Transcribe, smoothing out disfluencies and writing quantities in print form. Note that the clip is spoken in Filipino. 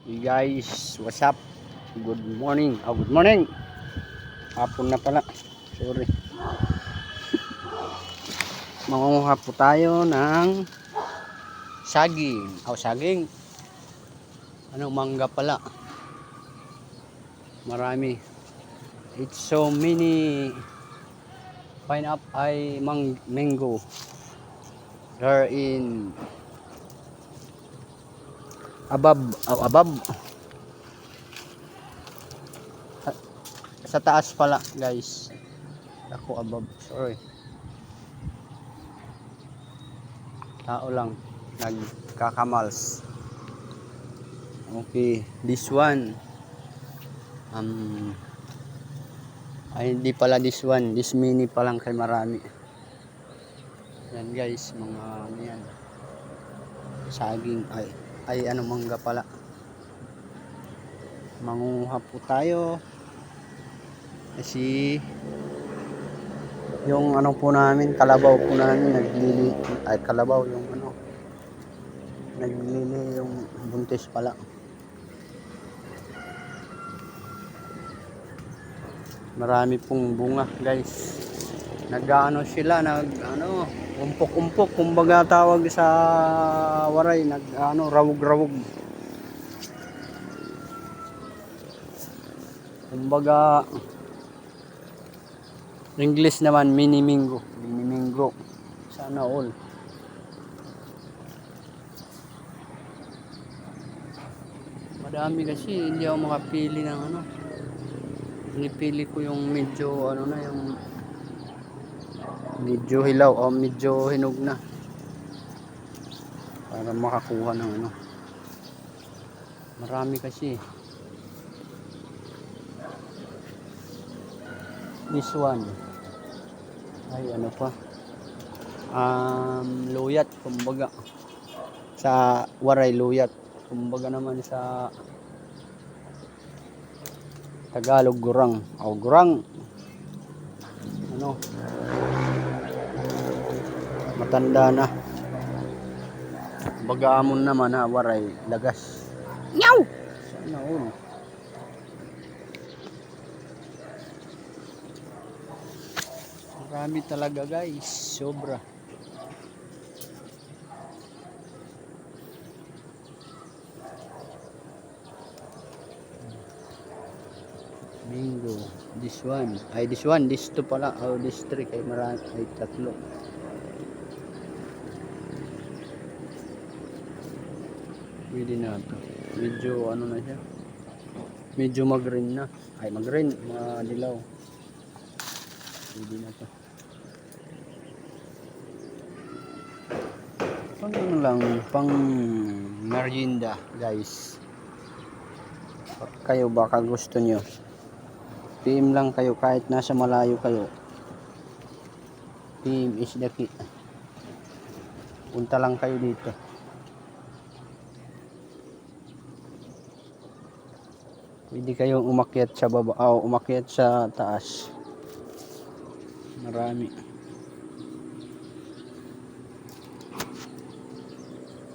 Hey guys, what's up? Good morning. Good morning. Hapon na pala. Sorry. Mangunguha po tayo ng saging. Saging. Anong mangga pala? Marami. It's so many pineapple ay mango. They're in above. Sa taas pala, guys. Ako above. Sorry. Tao lang nagkakamals. Okay, this one ay hindi pala this one, this mini pa lang kay marami. Yan guys, mga ano yan, saging ay ano, mangga pala. Mangunguha po tayo kasi yung ano po namin, kalabaw po namin naglili, ay kalabaw yung ano, naglili yung buntis pala. Marami pong bunga guys. Nag-ano sila, umpok-umpok, kumbaga tawag sa waray, rawog-rawog. Kumbaga English naman mini mingo. Sana all. Madami kasi hindi ako makapili ng ano. Pinipili ko yung medyo yung medyo hilaw o medyo hinog na para makakuha ng ano. Marami kasi. This one ay ano pa, luyat, kumbaga sa waray luyat, kumbaga naman sa Tagalog gurang ano, matanda na. Bagaamon naman waray lagas. Nyaw! Sana all. Marami talaga guys, sobra. Bingo. This two pala. This three kay marami, ay tatlo. Pwede na ito. Medyo ano na siya. Medyo mag-green na. Ay mag-green, madilaw. Pwede na ito. Pang merienda guys. Kayo baka gusto nyo, PM lang kayo kahit nasa malayo kayo. PM is the key. Punta lang kayo dito. Pwede kayong umakyat sa baba o umakyat sa taas. Marami.